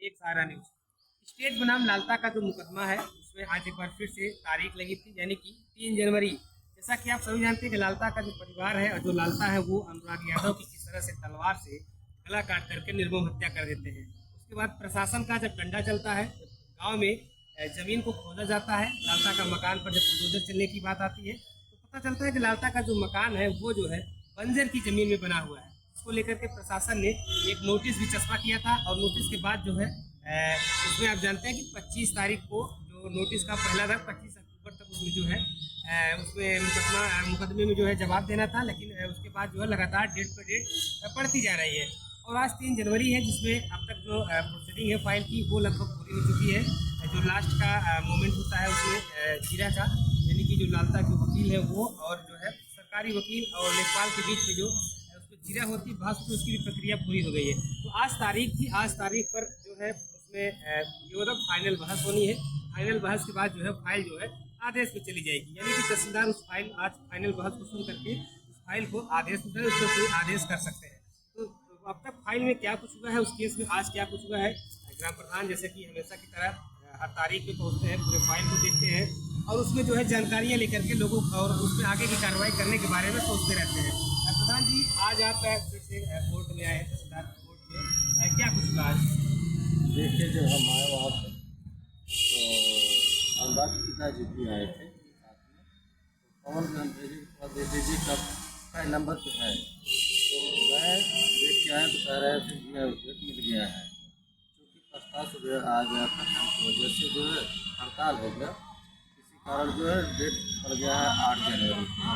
एक सहारा news. State बनाम लालता का जो मुकदमा है उसमें आज एक बार फिर से तारीख लगी थी, यानी कि 3 जनवरी। जैसा कि आप सभी जानते हैं कि लालता का जो परिवार है और जो लालता है वो अनुराग यादव की किस तरह से तलवार से गला काट करके निर्मम हत्या कर देते हैं। उसके बाद प्रशासन का जब डंडा चलता है, गाँव में जमीन को खोदा जाता है, लालता का मकान पर जब बुलडोजर चलने की बात आती है तो पता चलता है कि लालता का जो मकान है वो जो है बंजर की जमीन में बना हुआ है। इसको लेकर के प्रशासन ने एक नोटिस भी चस्पा किया था और नोटिस के बाद जो है उसमें आप जानते हैं कि 25 तारीख को जो नोटिस का पहला था, 25 अक्टूबर तक उसमें जो है उसमें मुकदमे में जो है जवाब देना था, लेकिन उसके बाद जो है लगातार डेट पर डेट बढ़ती जा रही है। और आज 3 जनवरी है, जिसमें अब तक जो प्रोसीडिंग है फाइल की वो लगभग पूरी हो चुकी है। जो लास्ट का मोमेंट होता है उसमें जीरा का, यानी कि जो लालता के वकील है वो और जो है सरकारी वकील और लेखपाल के बीच में जो उसमें जीरा होती है बहस, तो उसकी भी प्रक्रिया पूरी हो गई है। तो आज तारीख थी, आज तारीख पर जो है उसमें ये मतलब फाइनल बहस होनी है। फाइनल बहस के बाद जो है फाइल जो है आदेश में चली जाएगी, यानी कि तहसीलदार उस फाइल आज फाइनल बहस को सुन करके उस फाइल को आदेश में उसको कोई आदेश कर सकते हैं। तो अब तक फाइल में क्या कुछ हुआ है, उस केस में आज क्या कुछ हुआ है, ग्राम प्रधान जैसे कि हमेशा की तरह हर तारीख पे पहुंचते हैं, पूरे फाइल को देखते हैं और उसमें जो है जानकारियां लेकर के लोगों और उसमें आगे की कार्रवाई करने के बारे में सोचते रहते हैं। प्रधान जी, आज आप फिर से कोर्ट में आए, तहसीलदार कोर्ट में, क्या कुछ हुआ आज? देखिए, जब हम आए वहाँ पे तो अनुराग के पिताजी भी आए थे साथ में। तो कौन हम भेजे दे दीजिए कब फाइल नंबर पे है, तो मैं देख के आया तो कह रहे थे कि डेट मिल गया है। क्योंकि प्रस्ताव सुबह आ गया था, काम की वजह से जो है हड़ताल हो गया, इसी कारण जो है डेट पड़ गया है 8 जनवरी को।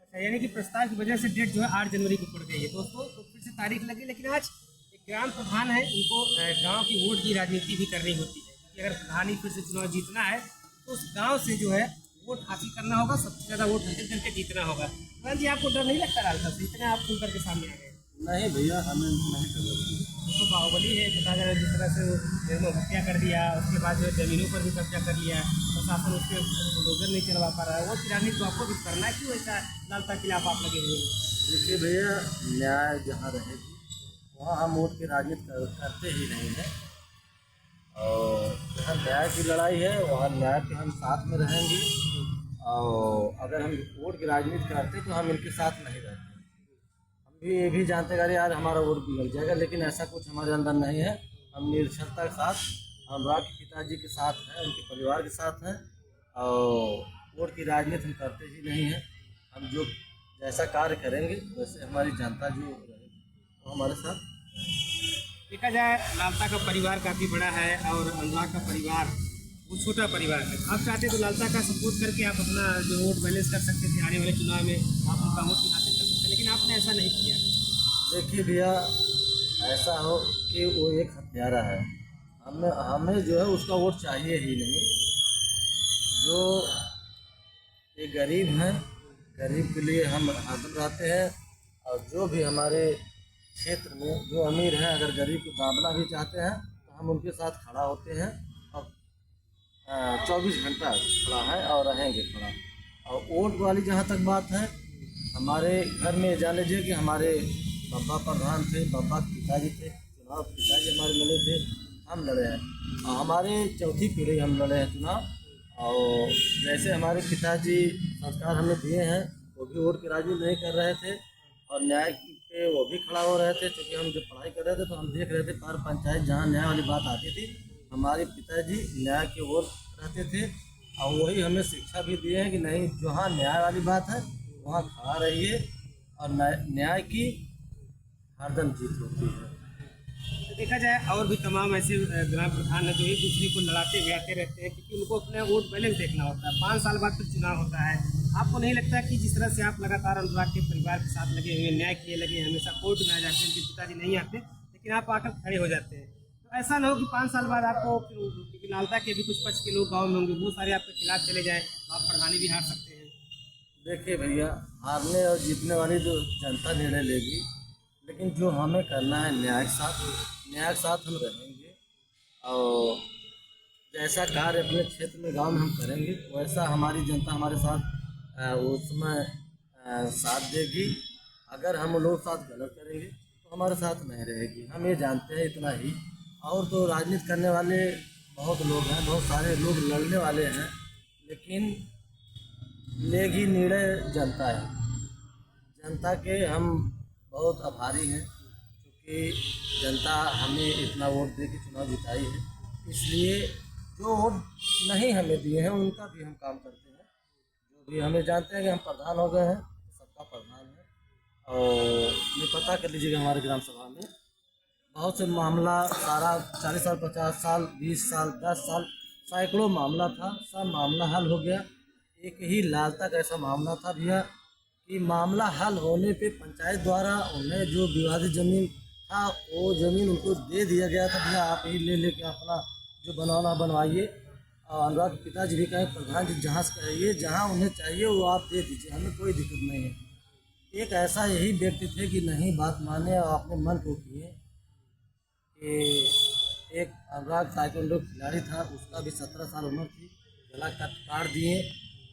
अच्छा, यानी कि प्रस्ताव की वजह से डेट जो है 8 जनवरी को पड़ गई है दोस्तों, तो फिर से तारीख लगी। लेकिन आज एक ग्राम प्रधान है, उनको गांव की वोट की राजनीति भी करनी होती है, क्योंकि अगर प्रधान ही फिर से चुनाव जीतना है तो उस गांव से जो है वोट हासिल करना होगा, सबसे ज़्यादा वोट हासिल करके जीतना होगा। प्रधान जी, आपको डर नहीं लगता लालता से? इतना आप खुल करके सामने आ गए। नहीं भैया, हमें नहीं कर तो बाहुबली है, बता जा रहा है, जिस तरह से निर्मम हत्या कर दिया, उसके बाद जो है जमीनों पर भी कब्जा कर लिया, प्रशासन उसके बुलडोजर नहीं चलवा पा रहा है, वो किरानी तो आपको भी करना है। क्यों ऐसा लालता के खिलाफ आप लगे हुए हैं? देखिए भैया, न्याय जहाँ रहेगी वहाँ हम वोट की राजनीति करते ही नहीं हैं। और जहाँ न्याय की लड़ाई है वहाँ न्याय के हम साथ में रहेंगे। और अगर हम वोट की राजनीति करते तो हम इनके साथ नहीं रहते। हम भी ये भी जानते हैं, अरे यार हमारा वोट भी लग जाएगा, लेकिन ऐसा कुछ हमारे अंदर नहीं है। हम निरक्षरता के साथ अनुराग के पिताजी के साथ हैं, उनके परिवार के साथ हैं। और वोट की राजनीति हम करते ही नहीं हैं। हम जो जैसा कार्य करेंगे वैसे हमारी जनता जो रहेगी वो हमारे साथ। देखा जाए लालता का परिवार काफ़ी बड़ा है और अनुराग का परिवार वो छोटा परिवार है। आप चाहते तो लालता का सपोर्ट करके आप अपना जो वोट बैलेंस कर सकते थे, आने वाले चुनाव में आप उनका वोट भी हासिल कर सकते, लेकिन आपने ऐसा नहीं किया। देखिए भैया, ऐसा हो कि वो एक हत्यारा है, हमें हमें जो है उसका वोट चाहिए ही नहीं। जो ये गरीब हैं, गरीब के लिए हम हरदम रहते हैं। और जो भी हमारे क्षेत्र में जो अमीर हैं, अगर गरीब को दाबना भी चाहते हैं तो हम उनके साथ खड़ा होते हैं। और 24 घंटा खड़ा है और रहेंगे खड़ा। और वोट वाली जहाँ तक बात है, हमारे घर में जान लीजिए कि हमारे पापा प्रधान थे, पापा के पिताजी थे, चुनाव पिताजी हमारे लड़े थे, हम लड़े हैं। और हमारे चौथी पीढ़ी हम लड़े हैं चुनाव। और जैसे हमारे पिताजी संस्कार हमें दिए हैं, वो भी वोट की राजनीति नहीं कर रहे थे और न्याय पे वो भी खड़ा हो रहे थे। क्योंकि हम जब पढ़ाई कर रहे थे तो हम देख रहे थे पर पंचायत जहाँ न्याय वाली बात आती थी, हमारे पिताजी न्याय की ओर रहते थे। और वही हमें शिक्षा भी दिए हैं कि नहीं, जहाँ न्याय वाली बात है वहाँ खड़ा रहिए और न्याय की हरदम जीत होती है। तो देखा जाए और भी तमाम ऐसे ग्राम प्रधान है जो एक दूसरे को लड़ाते भिड़ाते रहते हैं, क्योंकि उनको अपना वोट बैलेंस देखना होता है। 5 साल बाद फिर चुनाव होता है। आपको नहीं लगता कि जिस तरह से आप लगातार अनुराग के परिवार के साथ लगे हुए, न्याय के लिए लगे, हमेशा कोर्ट में आ जाते हैं, उनके पिताजी नहीं आते लेकिन आप आकर खड़े हो जाते हैं, तो ऐसा ना हो कि 5 साल बाद आपको, क्योंकि लालता के भी कुछ पक्ष के लोग गाँव में होंगे, वो सारे आपके खिलाफ चले जाए, आप प्रधानी भी हार सकते हैं। देखिए भैया, हारने और जीतने वाली तो जनता निर्णय लेगी, लेकिन जो हमें करना है न्याय के साथ हम रहेंगे। और जैसा कार्य अपने क्षेत्र में गांव में हम करेंगे वैसा हमारी जनता हमारे साथ उसमें साथ देगी। अगर हम लोग साथ गलत करेंगे तो हमारे साथ नहीं रहेगी, हम ये जानते हैं इतना ही। और तो राजनीति करने वाले बहुत लोग हैं, बहुत सारे लोग लड़ने वाले हैं, लेकिन लेगी निर्णय जनता है। जनता के हम बहुत आभारी हैं, क्योंकि जनता हमें इतना वोट दे के चुनाव जिताई है। इसलिए जो वोट नहीं हमें दिए हैं उनका भी हम काम करते हैं। जो भी हमें जानते हैं कि हम प्रधान हो गए हैं, सबका प्रधान है। और ये पता कर लीजिएगा, हमारे ग्राम सभा में बहुत से मामला, सारा 40 साल, 50 साल, 20 साल, 10 साल, सैकड़ों मामला था, सब मामला हल हो गया। एक ही लालता का ऐसा मामला था भैया कि मामला हल होने पे पंचायत द्वारा उन्हें जो विवादित ज़मीन था वो ज़मीन उनको दे दिया गया था, भैया आप ही ले लेके अपना जो बनवाना बनवाइए। और अनुराग के पिताजी भी कहें प्रधान जी जहाँ से कहिए, जहाँ उन्हें चाहिए वो आप दे दीजिए, हमें कोई दिक्कत नहीं है। एक ऐसा यही व्यक्ति थे कि नहीं बात माने और अपने मन को किए। कि एक अनुराग ताइक्वांडो खिलाड़ी था, उसका भी 17 साल उम्र थी, गला काट दिए।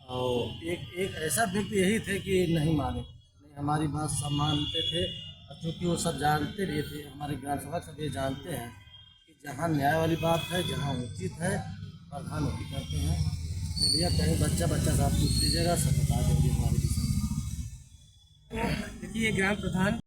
और एक ऐसा व्यक्ति यही थे कि नहीं माने, नहीं हमारी बात सब मानते थे। और चूँकि वो सब जानते भी थे, हमारे ग्राम सभा सब ये जानते हैं कि जहाँ न्याय वाली बात है, जहाँ उचित है, प्रधान वही करते हैं। नहीं भैया कहीं बच्चा साहब पूछ लीजिएगा, सब बता देंगे हमारे विषय में। देखिए, ग्राम प्रधान